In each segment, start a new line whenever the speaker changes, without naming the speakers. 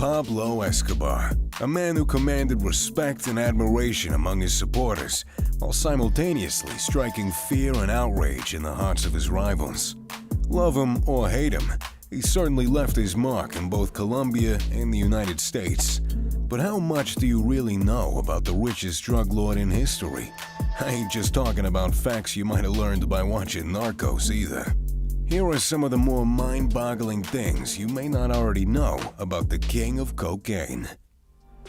Pablo Escobar, a man who commanded respect and admiration among his supporters, while simultaneously striking fear and outrage in the hearts of his rivals. Love him or hate him, he certainly left his mark in both Colombia and the United States. But how much do you really know about the richest drug lord in history? I ain't just talking about facts you might have learned by watching Narcos either. Here are some of the more mind-boggling things you may not already know about the king of cocaine.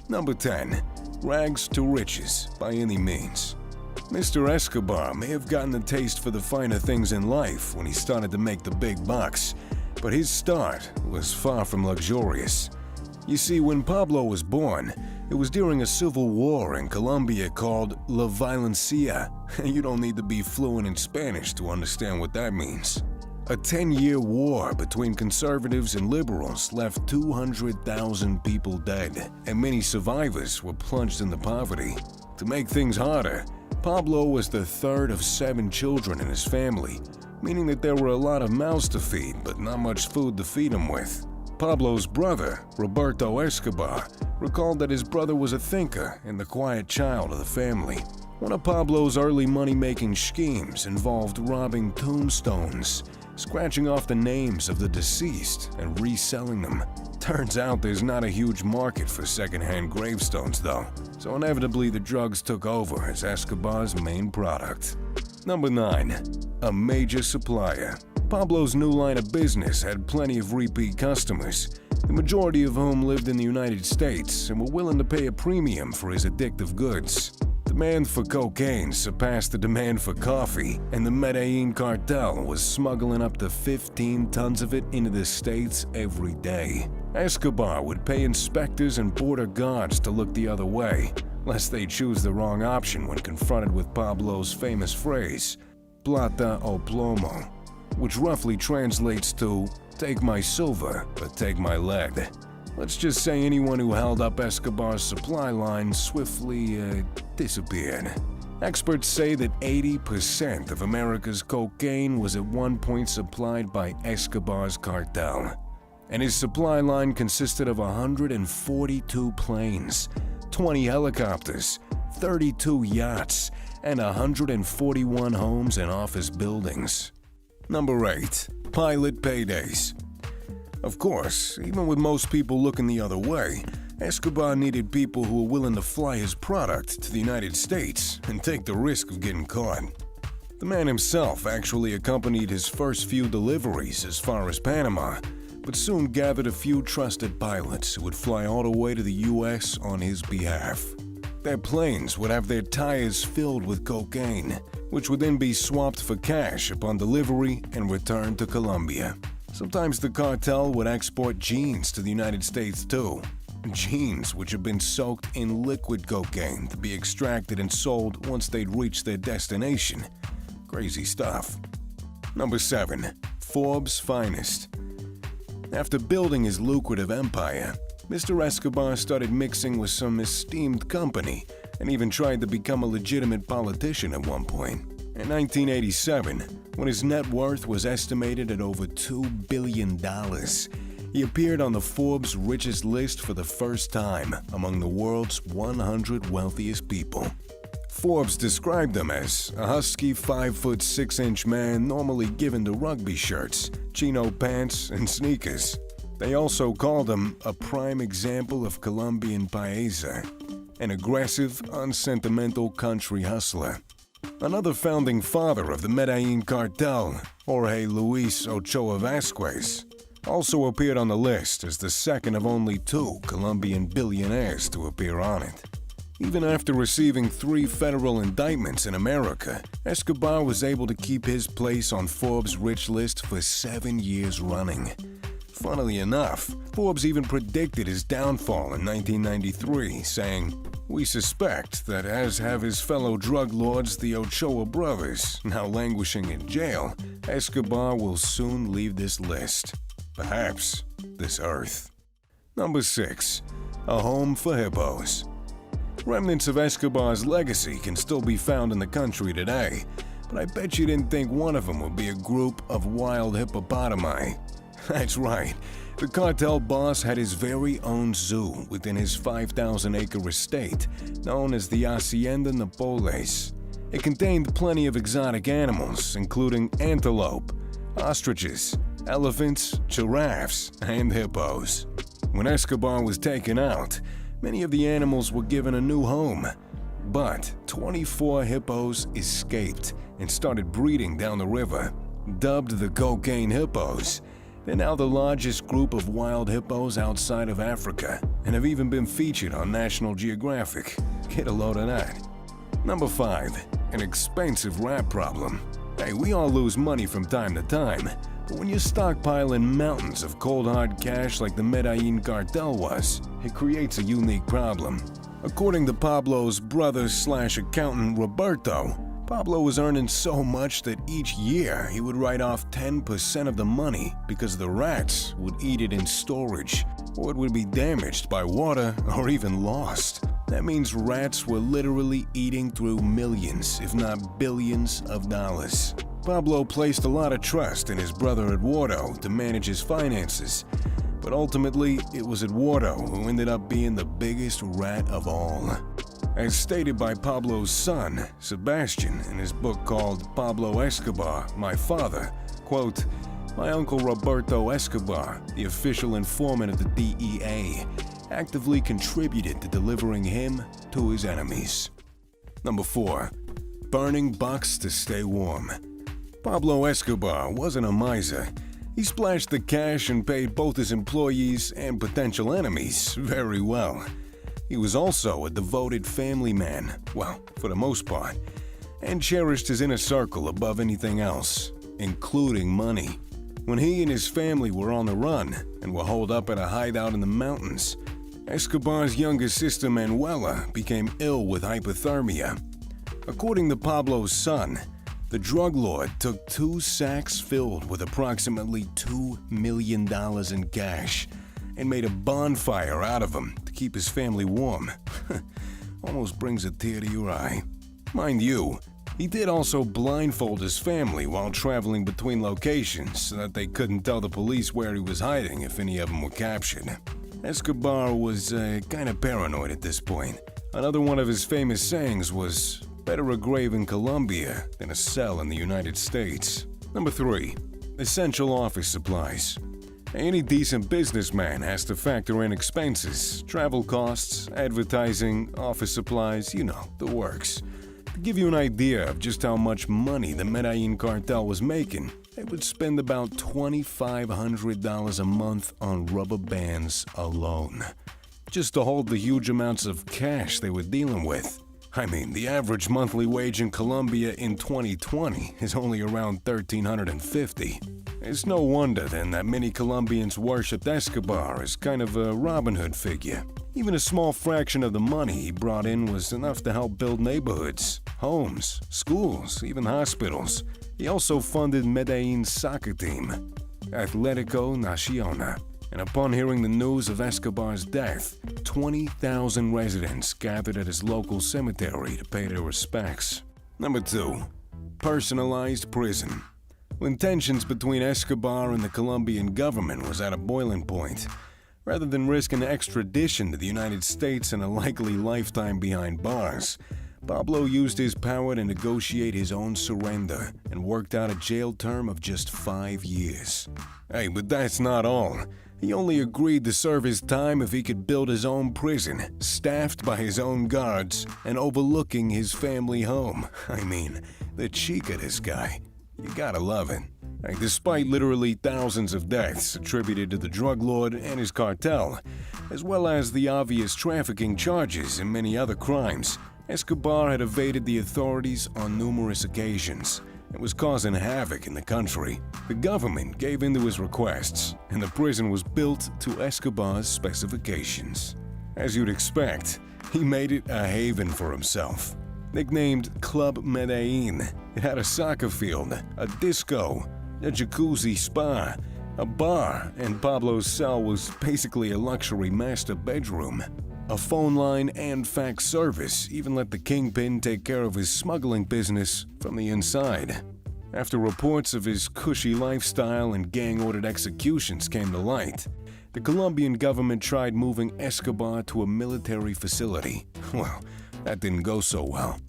Number 10. Rags to riches by any means. Mr. Escobar may have gotten a taste for the finer things in life when he started to make the big bucks, but his start was far from luxurious. You see, when Pablo was born, it was during a civil war in Colombia called La Violencia. You don't need to be fluent in Spanish to understand what that means. A 10-year war between conservatives and liberals left 200,000 people dead, and many survivors were plunged into poverty. To make things harder, Pablo was the third of 7 children in his family, meaning that there were a lot of mouths to feed, but not much food to feed them with. Pablo's brother, Roberto Escobar, recalled that his brother was a thinker and the quiet child of the family. One of Pablo's early money-making schemes involved robbing tombstones, scratching off the names of the deceased and reselling them. Turns out there's not a huge market for secondhand gravestones though, so inevitably the drugs took over as Escobar's main product. Number 9. A major supplier. Pablo's new line of business had plenty of repeat customers, the majority of whom lived in the United States and were willing to pay a premium for his addictive goods. Demand for cocaine surpassed the demand for coffee, and the Medellin cartel was smuggling up to 15 tons of it into the States every day. Escobar would pay inspectors and border guards to look the other way, lest they choose the wrong option when confronted with Pablo's famous phrase, plata o plomo, which roughly translates to, take my silver, but take my lead. Let's just say anyone who held up Escobar's supply line swiftly disappeared. Experts say that 80% of America's cocaine was at one point supplied by Escobar's cartel. And his supply line consisted of 142 planes, 20 helicopters, 32 yachts, and 141 homes and office buildings. Number 8. Pilot paydays. Of course, even with most people looking the other way, Escobar needed people who were willing to fly his product to the United States and take the risk of getting caught. The man himself actually accompanied his first few deliveries as far as Panama, but soon gathered a few trusted pilots who would fly all the way to the U.S. on his behalf. Their planes would have their tires filled with cocaine, which would then be swapped for cash upon delivery and returned to Colombia. Sometimes the cartel would export jeans to the United States too. Jeans which had been soaked in liquid cocaine to be extracted and sold once they'd reached their destination. Crazy stuff. Number 7. Forbes' finest. After building his lucrative empire, Mr. Escobar started mixing with some esteemed company and even tried to become a legitimate politician at one point. In 1987, when his net worth was estimated at over $2 billion, he appeared on the Forbes richest list for the first time among the world's 100 wealthiest people. Forbes described him as a husky 5'6" man normally given to rugby shirts, chino pants, and sneakers. They also called him a prime example of Colombian paisa, an aggressive, unsentimental country hustler. Another founding father of the Medellin cartel, Jorge Luis Ochoa Vasquez, also appeared on the list as the second of only 2 Colombian billionaires to appear on it. Even after receiving 3 federal indictments in America, Escobar was able to keep his place on Forbes' rich list for 7 years running. Funnily enough, Forbes even predicted his downfall in 1993, saying, "We suspect that, as have his fellow drug lords, the Ochoa brothers, now languishing in jail, Escobar will soon leave this list. Perhaps this earth." Number 6. A home for hippos. Remnants of Escobar's legacy can still be found in the country today, but I bet you didn't think one of them would be a group of wild hippopotami. That's right, The cartel boss had his very own zoo within his 5,000-acre estate, known as the Hacienda Napoles. It contained plenty of exotic animals, including antelope, ostriches, elephants, giraffes, and hippos. When Escobar was taken out, many of the animals were given a new home. But 24 hippos escaped and started breeding down the river. Dubbed the cocaine hippos, they're now the largest group of wild hippos outside of Africa and have even been featured on National Geographic. Get a load of that. Number 5. An expensive rat problem. Hey, we all lose money from time to time, but when you're stockpiling mountains of cold hard cash like the Medellin cartel was, it creates a unique problem. According to Pablo's brother/accountant Roberto, Pablo was earning so much that each year he would write off 10% of the money because the rats would eat it in storage, or it would be damaged by water or even lost. That means rats were literally eating through millions, if not billions of dollars. Pablo placed a lot of trust in his brother Eduardo to manage his finances, but ultimately it was Eduardo who ended up being the biggest rat of all. As stated by Pablo's son, Sebastian, in his book called Pablo Escobar, My Father, quote, "My uncle Roberto Escobar, the official informant of the DEA, actively contributed to delivering him to his enemies." Number 4. Burning bucks to stay warm. Pablo Escobar wasn't a miser. He splashed the cash and paid both his employees and potential enemies very well. He was also a devoted family man, well, for the most part, and cherished his inner circle above anything else, including money. When he and his family were on the run and were holed up at a hideout in the mountains, Escobar's younger sister Manuela became ill with hypothermia. According to Pablo's son, the drug lord took 2 sacks filled with approximately $2 million in cash and made a bonfire out of them to keep his family warm. Almost brings a tear to your eye. Mind you, he did also blindfold his family while traveling between locations so that they couldn't tell the police where he was hiding if any of them were captured. Escobar was kinda paranoid at this point. Another one of his famous sayings was, "Better a grave in Colombia than a cell in the United States." Number 3. Essential office supplies. Any decent businessman has to factor in expenses, travel costs, advertising, office supplies, the works. To give you an idea of just how much money the Medellin cartel was making, they would spend about $2,500 a month on rubber bands alone, just to hold the huge amounts of cash they were dealing with. I mean, the average monthly wage in Colombia in 2020 is only around $1,350. It's no wonder then that many Colombians worshipped Escobar as kind of a Robin Hood figure. Even a small fraction of the money he brought in was enough to help build neighborhoods, homes, schools, even hospitals. He also funded Medellin's soccer team, Atlético Nacional. And upon hearing the news of Escobar's death, 20,000 residents gathered at his local cemetery to pay their respects. Number 2. Personalized prison. When tensions between Escobar and the Colombian government was at a boiling point, rather than risk an extradition to the United States and a likely lifetime behind bars, Pablo used his power to negotiate his own surrender and worked out a jail term of just 5 years. Hey, but that's not all. He only agreed to serve his time if he could build his own prison, staffed by his own guards and overlooking his family home. I mean, the cheek of this guy. You gotta love it. Hey, despite literally thousands of deaths attributed to the drug lord and his cartel, as well as the obvious trafficking charges and many other crimes, Escobar had evaded the authorities on numerous occasions and was causing havoc in the country. The government gave in to his requests, and the prison was built to Escobar's specifications. As you'd expect, he made it a haven for himself. Nicknamed Club Medellin, it had a soccer field, a disco, a jacuzzi spa, a bar, and Pablo's cell was basically a luxury master bedroom. A phone line and fax service even let the kingpin take care of his smuggling business from the inside. After reports of his cushy lifestyle and gang-ordered executions came to light, The Colombian government tried moving Escobar to a military facility. Well, that didn't go so well.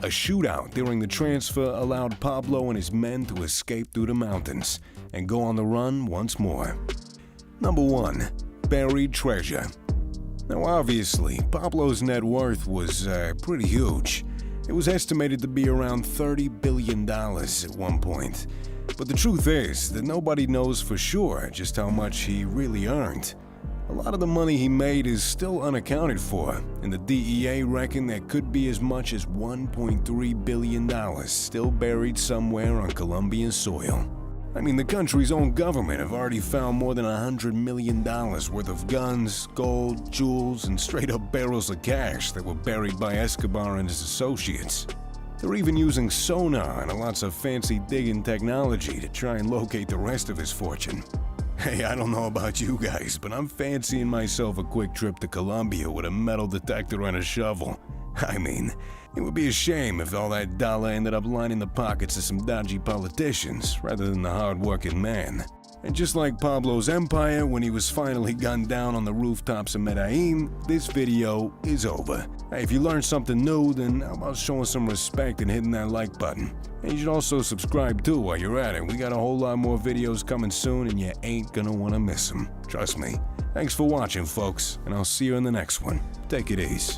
A shootout during the transfer allowed Pablo and his men to escape through the mountains and go on the run once more. Number 1. Buried treasure. Now obviously, Pablo's net worth was pretty huge. It was estimated to be around $30 billion at one point. But the truth is that nobody knows for sure just how much he really earned. A lot of the money he made is still unaccounted for, and the DEA reckon there could be as much as $1.3 billion still buried somewhere on Colombian soil. I mean, the country's own government have already found more than $100 million worth of guns, gold, jewels, and straight-up barrels of cash that were buried by Escobar and his associates. They're even using sonar and lots of fancy digging technology to try and locate the rest of his fortune. Hey, I don't know about you guys, but I'm fancying myself a quick trip to Colombia with a metal detector and a shovel. I mean, it would be a shame if all that dollar ended up lining the pockets of some dodgy politicians rather than the hard-working man. And just like Pablo's empire when he was finally gunned down on the rooftops of Medellin, this video is over. Hey, if you learned something new, then how about showing some respect and hitting that like button? And you should also subscribe too while you're at it. We got a whole lot more videos coming soon and you ain't gonna wanna miss them. Trust me. Thanks for watching, folks, and I'll see you in the next one. Take it easy.